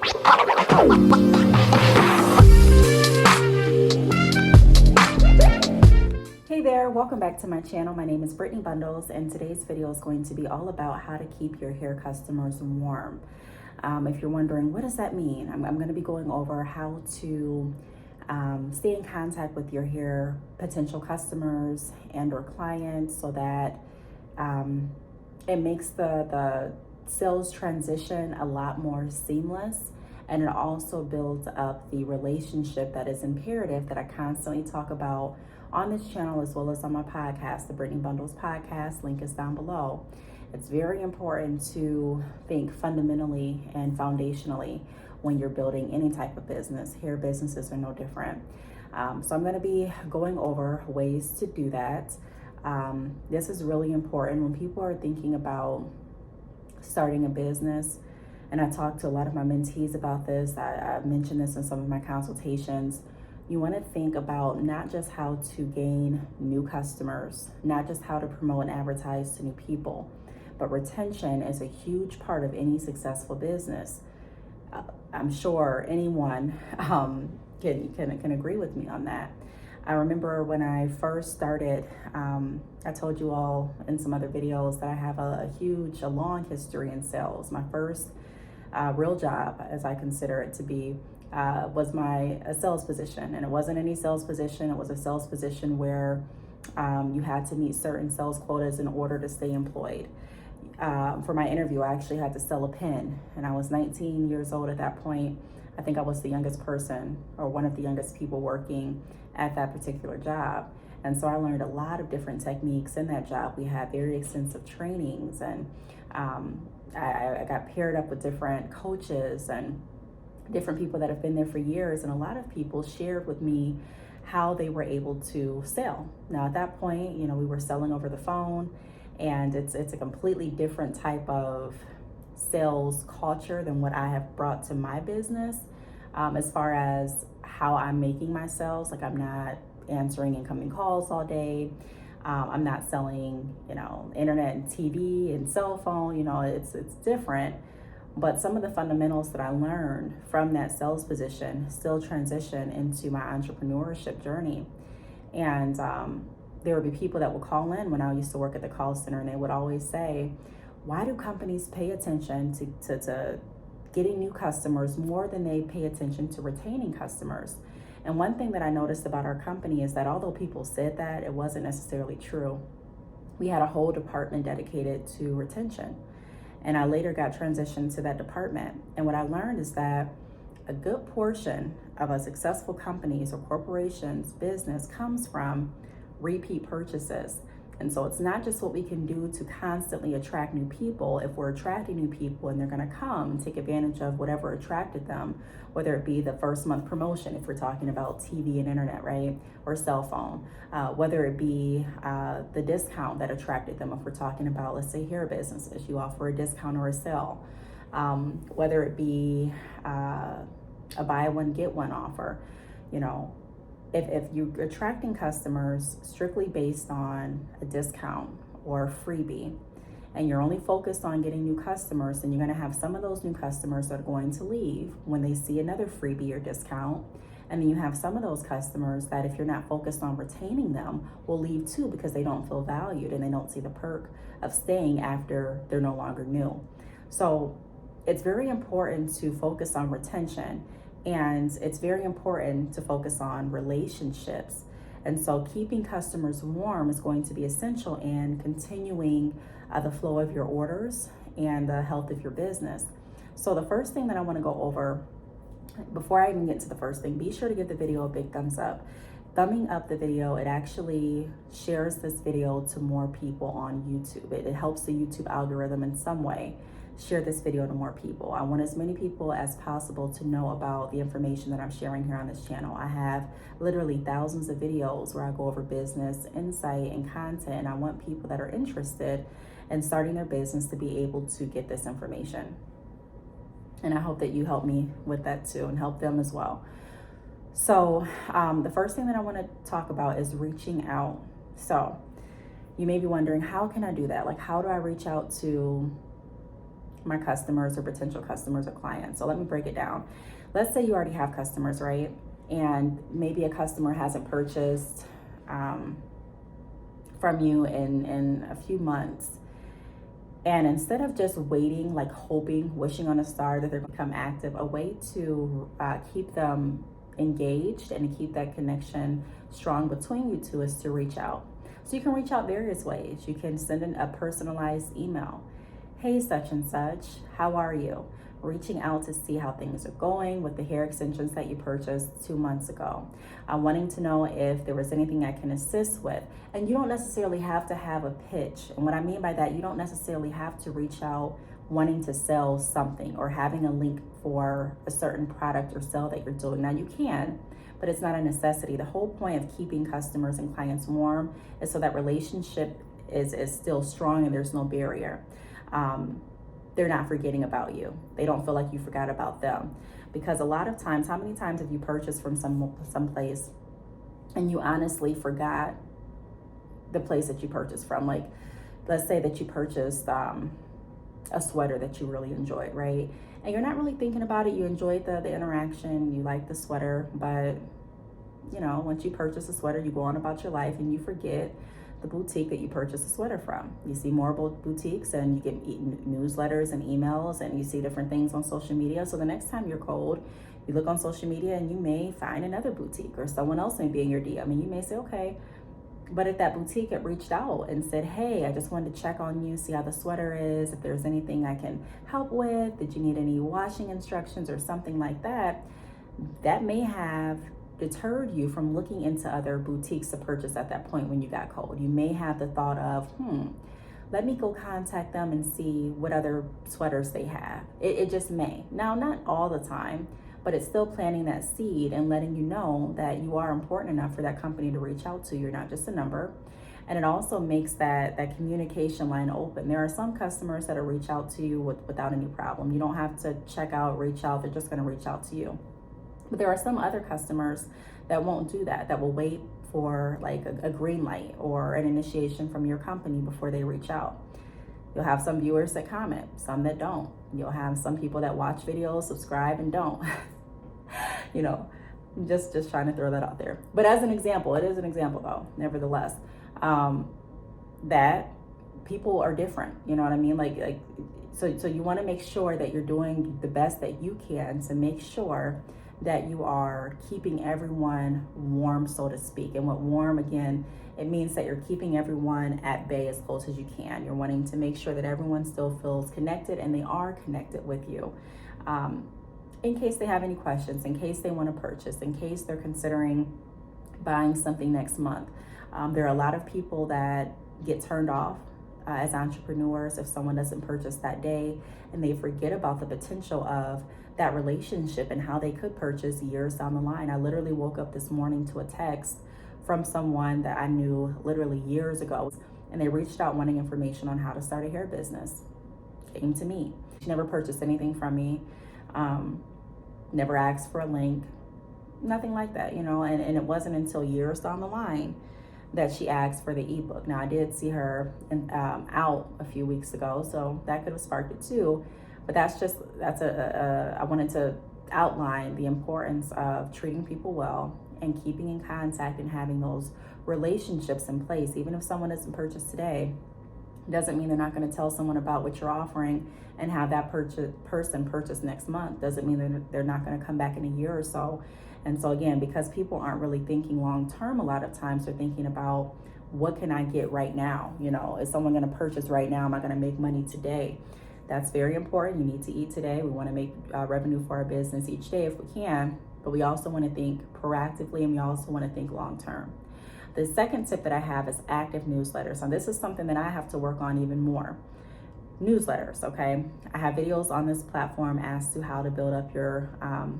Hey there, welcome back to my channel. My name is Brittney Bundles, and today's video is going to be all about how to keep your hair customers warm. If you're wondering, what does that mean? I'm going to be going over how to stay in contact with your hair potential customers and or clients so that it makes the sales transition a lot more seamless, and it also builds up the relationship that is imperative that I constantly talk about on this channel as well as on my podcast, the Brittney Bundles podcast. Link is down below. It's very important to think fundamentally and foundationally when you're building any type of business. Hair businesses are no different. So I'm going to be going over ways to do that. This is really important when people are thinking about starting a business. And I talk to a lot of my mentees about this. I mentioned this in some of my consultations. You want to think about not just how to gain new customers, not just how to promote and advertise to new people, but retention is a huge part of any successful business. I'm sure anyone can agree with me on that. I remember when I first started, I told you all in some other videos that I have a long history in sales. My first real job, as I consider it to be, was a sales position. And it wasn't any sales position. It was a sales position where you had to meet certain sales quotas in order to stay employed. For my interview, I actually had to sell a pen, and I was 19 years old at that point. I think I was the youngest person, or one of the youngest people working at that particular job. And so I learned a lot of different techniques in that job. We had very extensive trainings, and I got paired up with different coaches and different people that have been there for years. And a lot of people shared with me how they were able to sell. Now at that point, we were selling over the phone, and it's a completely different type of sales culture than what I have brought to my business. As far as how I'm making my sales, like I'm not answering incoming calls all day. I'm not selling, internet and TV and cell phone. It's different. But some of the fundamentals that I learned from that sales position still transition into my entrepreneurship journey. And there would be people that would call in when I used to work at the call center, and they would always say, why do companies pay attention to getting new customers more than they pay attention to retaining customers? And one thing that I noticed about our company is that although people said that, it wasn't necessarily true. We had a whole department dedicated to retention. And I later got transitioned to that department. And what I learned is that a good portion of a successful company's or corporation's business comes from repeat purchases. And so it's not just what we can do to constantly attract new people. If we're attracting new people and they're going to come take advantage of whatever attracted them, whether it be the first month promotion, if we're talking about TV and internet, right, or cell phone, whether it be the discount that attracted them, if we're talking about, let's say, hair businesses, you offer a discount or a sale, whether it be a buy one get one offer, If you're attracting customers strictly based on a discount or a freebie, and you're only focused on getting new customers, then you're going to have some of those new customers that are going to leave when they see another freebie or discount. And then you have some of those customers that, if you're not focused on retaining them, will leave too because they don't feel valued and they don't see the perk of staying after they're no longer new. So it's very important to focus on retention. And it's very important to focus on relationships. And so keeping customers warm is going to be essential in continuing the flow of your orders and the health of your business. So the first thing that I want to go over, before I even get to the first thing, be sure to give the video a big thumbs up. Thumbing up the video, it actually shares this video to more people on YouTube. It helps the YouTube algorithm in some way. Share this video to more people. I want as many people as possible to know about the information that I'm sharing here on this channel. I have literally thousands of videos where I go over business, insight, and content, and I want people that are interested in starting their business to be able to get this information. And I hope that you help me with that too and help them as well. So the first thing that I want to talk about is reaching out. So you may be wondering, how can I do that? Like, how do I reach out to my customers or potential customers or clients. So let me break it down. Let's say you already have customers, right? And maybe a customer hasn't purchased from you in a few months. And instead of just waiting, like hoping, wishing on a star that they're going to become active, a way to keep them engaged and to keep that connection strong between you two is to reach out. So you can reach out various ways. You can send in a personalized email. Hey, such and such, how are you? Reaching out to see how things are going with the hair extensions that you purchased 2 months ago. Wanting to know if there was anything I can assist with. And you don't necessarily have to have a pitch. And what I mean by that, you don't necessarily have to reach out wanting to sell something or having a link for a certain product or sale that you're doing. Now you can, but it's not a necessity. The whole point of keeping customers and clients warm is so that relationship is still strong and there's no barrier. They're not forgetting about you. They don't feel like you forgot about them. Because a lot of times, how many times have you purchased from some place and you honestly forgot the place that you purchased from? Like, let's say that you purchased a sweater that you really enjoyed, right? And you're not really thinking about it. You enjoyed the interaction, you like the sweater, but you know, once you purchase a sweater, you go on about your life and you forget the boutique that you purchased a sweater from. You see more boutiques and you get newsletters and emails and you see different things on social media. So the next time you're cold, you look on social media and you may find another boutique or someone else may be in your DM and you may say, okay, but if that boutique had reached out and said, hey, I just wanted to check on you, see how the sweater is, if there's anything I can help with, did you need any washing instructions or something like that, that may have deterred you from looking into other boutiques to purchase at that point when you got cold. You may have the thought of, let me go contact them and see what other sweaters they have. It just may. Now, not all the time, but it's still planting that seed and letting you know that you are important enough for that company to reach out to. You're not just a number. And it also makes that communication line open. There are some customers that'll reach out to you without any problem. You don't have to check out, reach out. They're just going to reach out to you. But there are some other customers that won't do that, that will wait for like a green light or an initiation from your company before they reach out. You'll have some viewers that comment, some that don't. You'll have some people that watch videos, subscribe, and don't. You know, just trying to throw that out there. But as an example, it is an example though, nevertheless, that people are different. You know what I mean? So you want to make sure that you're doing the best that you can to make sure that you are keeping everyone warm, so to speak. And what warm, again, it means that you're keeping everyone at bay as close as you can. You're wanting to make sure that everyone still feels connected and they are connected with you. In case they have any questions, in case they want to purchase, in case they're considering buying something next month. There are a lot of people that get turned off as entrepreneurs if someone doesn't purchase that day and they forget about the potential of that relationship and how they could purchase years down the line. I literally woke up this morning to a text from someone that I knew literally years ago, and they reached out wanting information on how to start a hair business. Came to me. She never purchased anything from me, never asked for a link, nothing like that, you know, and it wasn't until years down the line that she asked for the ebook. Now I did see her out a few weeks ago, so that could have sparked it too. But I wanted to outline the importance of treating people well and keeping in contact and having those relationships in place. Even if someone doesn't purchase today, doesn't mean they're not going to tell someone about what you're offering and have that person purchase next month. Doesn't mean they're not going to come back in a year or so. And so again, because people aren't really thinking long term, a lot of times they're thinking about, what can I get right now? You know, is someone going to purchase right now? Am I going to make money today? That's very important. You need to eat today. We want to make revenue for our business each day if we can, but we also want to think proactively and we also want to think long term. The second tip that I have is active newsletters. And this is something that I have to work on even more. Newsletters, okay? I have videos on this platform as to how to build up your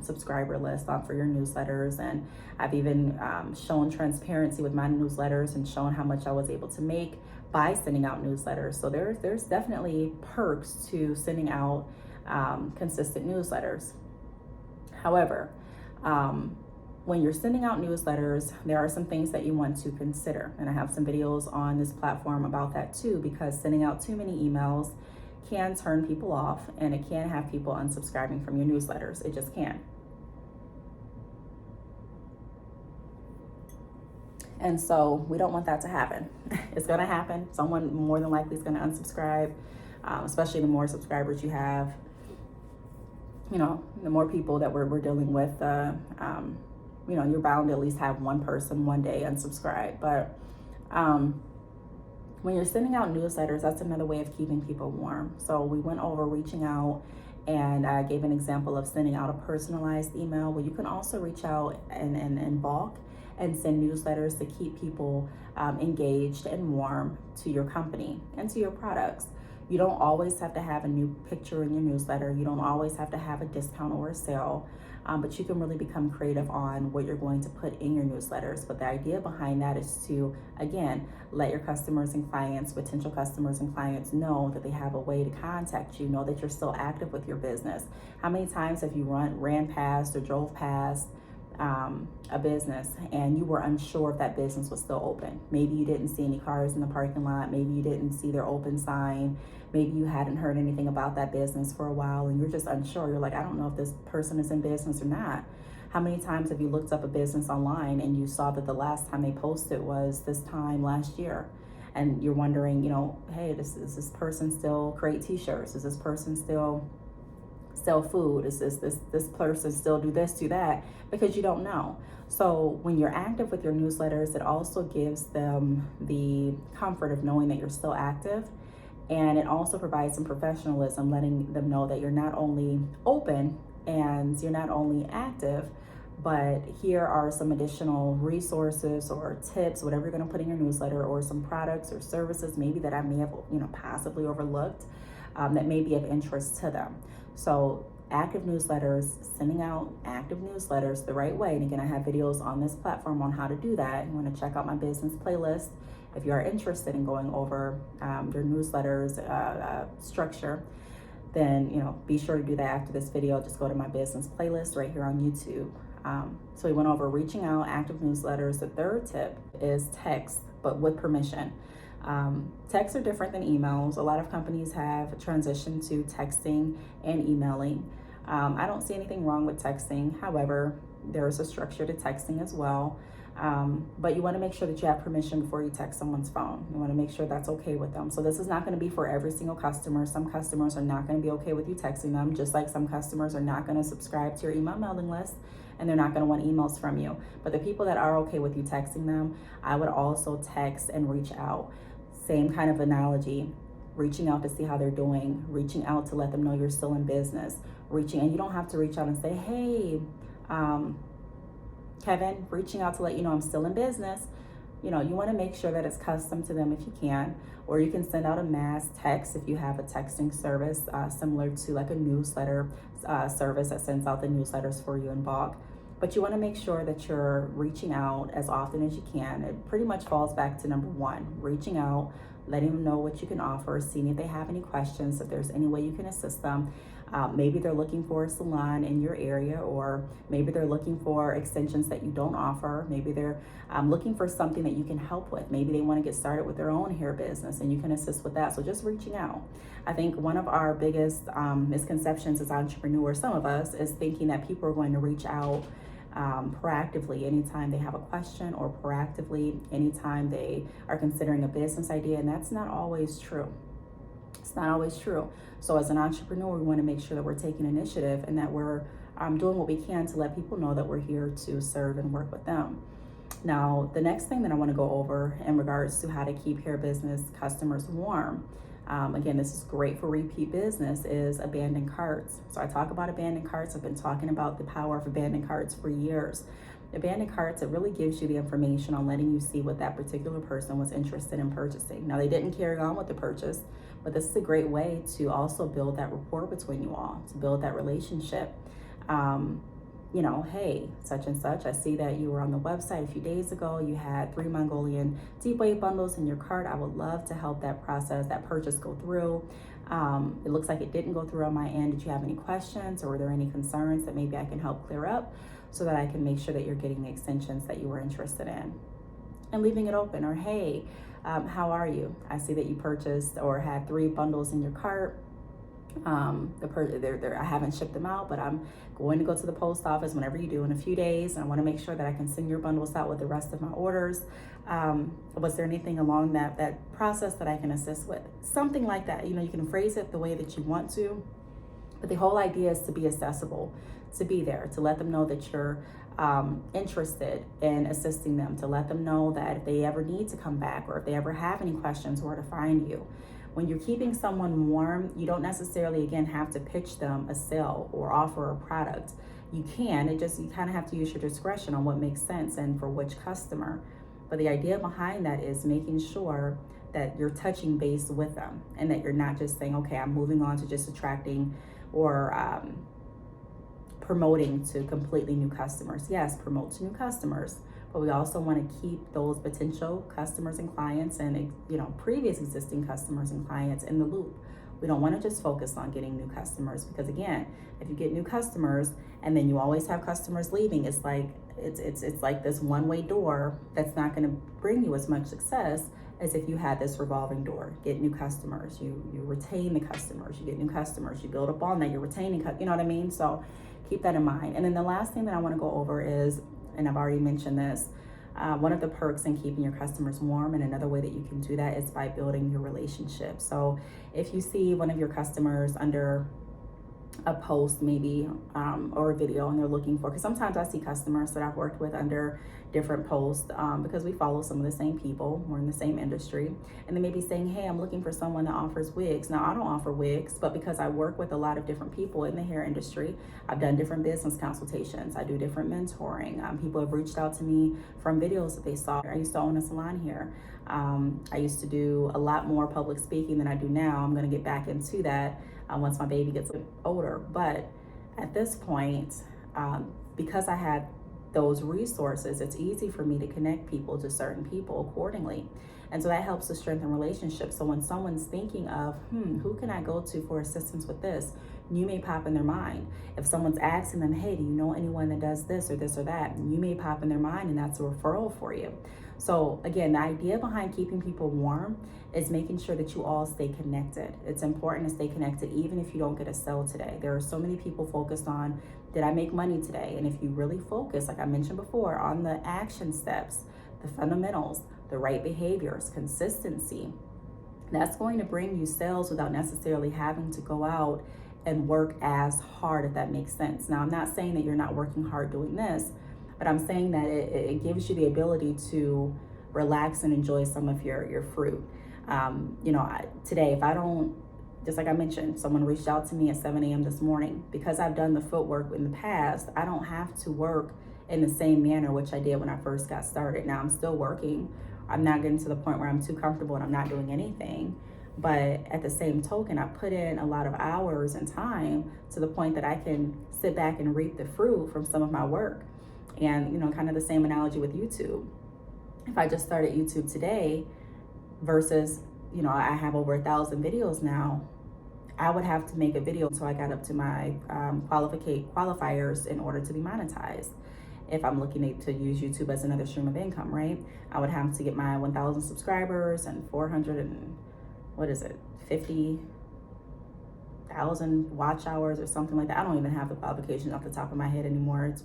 subscriber list for your newsletters. And I've even shown transparency with my newsletters and shown how much I was able to make by sending out newsletters. So there's definitely perks to sending out consistent newsletters. However, when you're sending out newsletters, there are some things that you want to consider. And I have some videos on this platform about that too, because sending out too many emails can turn people off, and it can have people unsubscribing from your newsletters. It just can. And so we don't want that to happen. It's going to happen. Someone more than likely is going to unsubscribe, especially the more subscribers you have. You know, the more people that we're dealing with, you know, you're bound to at least have one person one day unsubscribe. But when you're sending out newsletters, that's another way of keeping people warm. So we went over reaching out, and I gave an example of sending out a personalized email. Well, you can also reach out in bulk and send newsletters to keep people engaged and warm to your company and to your products. You don't always have to have a new picture in your newsletter. You don't always have to have a discount or a sale, but you can really become creative on what you're going to put in your newsletters. But the idea behind that is to, again, let your customers and clients, potential customers and clients, know that they have a way to contact you, know that you're still active with your business. How many times have you ran past or drove past a business and you were unsure if that business was still open? Maybe you didn't see any cars in the parking lot. Maybe you didn't see their open sign. Maybe you hadn't heard anything about that business for a while and you're just unsure. You're like, I don't know if this person is in business or not. How many times have you looked up a business online and you saw that the last time they posted was this time last year? And you're wondering, you know, hey, does this person still create t-shirts? Does this person still sell food? Is this person still do this, do that? Because you don't know. So when you're active with your newsletters, it also gives them the comfort of knowing that you're still active. And it also provides some professionalism, letting them know that you're not only open and you're not only active, but here are some additional resources or tips, whatever you're going to put in your newsletter, or some products or services maybe that I may have, you know, possibly overlooked, that may be of interest to them. So active newsletters, sending out active newsletters the right way. And again, I have videos on this platform on how to do that. You want to check out my business playlist if you are interested in going over your newsletters structure. Then, you know, be sure to do that after this video. Just go to my business playlist right here on YouTube. So we went over reaching out, active newsletters. The third tip is text, but with permission. Texts are different than emails. A lot of companies have transitioned to texting and emailing. I don't see anything wrong with texting. However, there is a structure to texting as well. But you want to make sure that you have permission before you text someone's phone. You want to make sure that's okay with them. So this is not going to be for every single customer. Some customers are not going to be okay with you texting them, just like some customers are not going to subscribe to your email mailing list and they're not going to want emails from you. But the people that are okay with you texting them, I would also text and reach out. Same kind of analogy, reaching out to see how they're doing, reaching out to let them know you're still in business, and you don't have to reach out and say, hey, Kevin, reaching out to let you know I'm still in business. You know, you want to make sure that it's custom to them if you can, or you can send out a mass text if you have a texting service similar to like a newsletter service that sends out the newsletters for you in bulk. But you want to make sure that you're reaching out as often as you can. It pretty much falls back to number one, reaching out, letting them know what you can offer, seeing if they have any questions, if there's any way you can assist them. Maybe they're looking for a salon in your area, or maybe they're looking for extensions that you don't offer. Maybe they're looking for something that you can help with. Maybe they want to get started with their own hair business and you can assist with that. So just reaching out. I think one of our biggest misconceptions as entrepreneurs, some of us, is thinking that people are going to reach out proactively anytime they have a question, or proactively anytime they are considering a business idea. And that's not always true. It's not always true. So as an entrepreneur, we want to make sure that we're taking initiative and that we're doing what we can to let people know that we're here to serve and work with them. Now, the next thing that I want to go over in regards to how to keep hair business customers warm, again, this is great for repeat business, is abandoned carts. So I talk about abandoned carts. I've been talking about the power of abandoned carts for years. Abandoned carts, it really gives you the information on letting you see what that particular person was interested in purchasing. Now, they didn't carry on with the purchase, but this is a great way to also build that rapport between you all, to build that relationship. You know, hey, such and such, I see that you were on the website a few days ago. You had 3 Mongolian deep wave bundles in your cart. I would love to help that process, that purchase go through. It looks like it didn't go through on my end. Did you have any questions, or were there any concerns that maybe I can help clear up so that I can make sure that you're getting the extensions that you were interested in? And leaving it open. Or, hey, how are you? I see that you purchased or had 3 bundles in your cart. I haven't shipped them out, but I'm going to go to the post office whenever you do in a few days. And I want to make sure that I can send your bundles out with the rest of my orders. Was there anything along that process that I can assist with? Something like that. You can phrase it the way that you want to, but the whole idea is to be accessible, to be there, to let them know that you're interested in assisting them, to let them know that if they ever need to come back or if they ever have any questions, where to find you. When you're keeping someone warm, you don't necessarily, again, have to pitch them a sale or offer a product. You can, you kind of have to use your discretion on what makes sense and for which customer. But the idea behind that is making sure that you're touching base with them and that you're not just saying, okay, I'm moving on to just attracting or promoting to completely new customers. Yes, promote to new customers, but we also want to keep those potential customers and clients and previous existing customers and clients in the loop. We don't want to just focus on getting new customers, because again, if you get new customers and then you always have customers leaving, it's like this one-way door that's not going to bring you as much success as if you had this revolving door. Get new customers, you retain the customers, you get new customers, you build up on that, you're retaining, you know what I mean? So keep that in mind. And then the last thing that I want to go over is, and I've already mentioned this, one of the perks in keeping your customers warm, and another way that you can do that is by building your relationship. So if you see one of your customers under a post maybe or a video and they're looking for, because sometimes I see customers that I've worked with under different posts because we follow some of the same people, we're in the same industry, and they may be saying, hey, I'm looking for someone that offers wigs. Now I don't offer wigs, but because I work with a lot of different people in the hair industry, I've done different business consultations, I do different mentoring. People have reached out to me from videos that they saw. I used to own a salon here. I used to do a lot more public speaking than I do now. I'm going to get back into that once my baby gets older. But at this point, because I had those resources, it's easy for me to connect people to certain people accordingly. And so that helps to strengthen relationships. So when someone's thinking of, who can I go to for assistance with this? You may pop in their mind. If someone's asking them, hey, do you know anyone that does this or that? You may pop in their mind, and that's a referral for you. So again, the idea behind keeping people warm is making sure that you all stay connected. It's important to stay connected even if you don't get a sale today. There are so many people focused on, did I make money today? And if you really focus, like I mentioned before, on the action steps, the fundamentals, the right behaviors, consistency, that's going to bring you sales without necessarily having to go out and work as hard, if that makes sense. Now, I'm not saying that you're not working hard doing this, but I'm saying that it gives you the ability to relax and enjoy some of your fruit. Today, if I don't, just like I mentioned, someone reached out to me at 7 a.m. this morning. Because I've done the footwork in the past, I don't have to work in the same manner which I did when I first got started. Now I'm still working. I'm not getting to the point where I'm too comfortable and I'm not doing anything. But at the same token, I put in a lot of hours and time to the point that I can sit back and reap the fruit from some of my work. And, kind of the same analogy with YouTube. If I just started YouTube today versus, I have over 1,000 videos now, I would have to make a video until I got up to my qualifiers in order to be monetized. If I'm looking to use YouTube as another stream of income, right? I would have to get my 1,000 subscribers and 50,000 watch hours or something like that. I don't even have the qualifications off the top of my head anymore.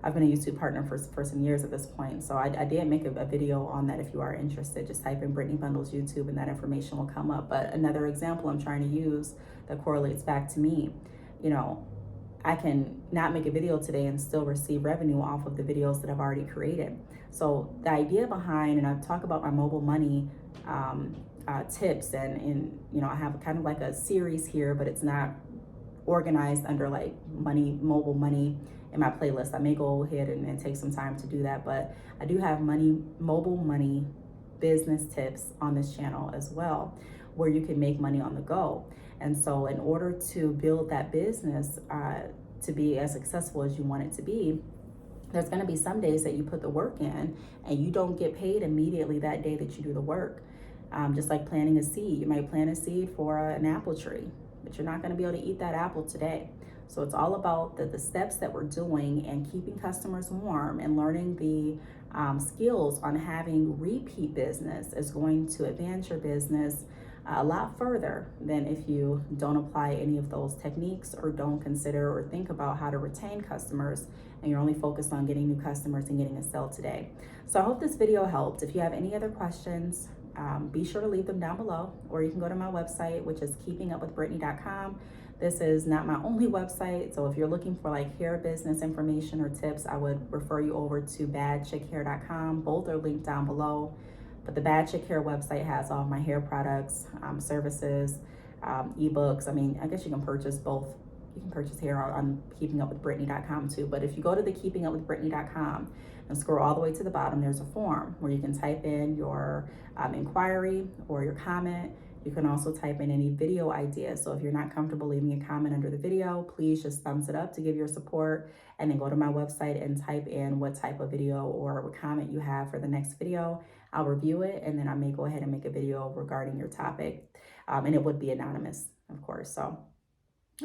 I've been a YouTube partner for some years at this point. So I did make a video on that. If you are interested, just type in Brittney Bundles YouTube and that information will come up. But another example I'm trying to use that correlates back to me, I can not make a video today and still receive revenue off of the videos that I've already created. So the idea behind, and I've talked about my mobile money tips, and I have kind of like a series here, but it's not organized under like mobile money in my playlist. I may go ahead and take some time to do that, but I do have mobile money business tips on this channel as well, where you can make money on the go. And so in order to build that business to be as successful as you want it to be, there's going to be some days that you put the work in and you don't get paid immediately that day that you do the work. Just like planting a seed. You might plant a seed for an apple tree, but you're not going to be able to eat that apple today. So it's all about the steps that we're doing and keeping customers warm and learning the skills on having repeat business is going to advance your business a lot further than if you don't apply any of those techniques or don't consider or think about how to retain customers and you're only focused on getting new customers and getting a sale today. So I hope this video helped. If you have any other questions, be sure to leave them down below, or you can go to my website, which is keepingupwithbrittney.com. This is not my only website, so if you're looking for like hair business information or tips, I would refer you over to badchickhair.com. Both are linked down below. But the Bad Chick Hair website has all of my hair products, services, ebooks. I mean, I guess you can purchase both. You can purchase hair on keepingupwithbrittney.com too. But if you go to the keepingupwithbrittney.com and scroll all the way to the bottom, there's a form where you can type in your inquiry or your comment. You can also type in any video ideas. So if you're not comfortable leaving a comment under the video, please just thumbs it up to give your support, and then go to my website and type in what type of video or what comment you have for the next video. I'll review it, and then I may go ahead and make a video regarding your topic. And it would be anonymous, of course. So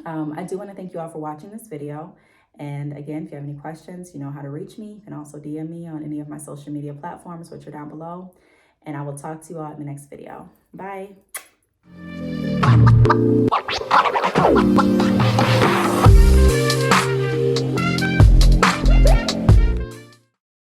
I do want to thank you all for watching this video. And again, if you have any questions, you know how to reach me. You can also DM me on any of my social media platforms, which are down below. And I will talk to you all in the next video. Bye.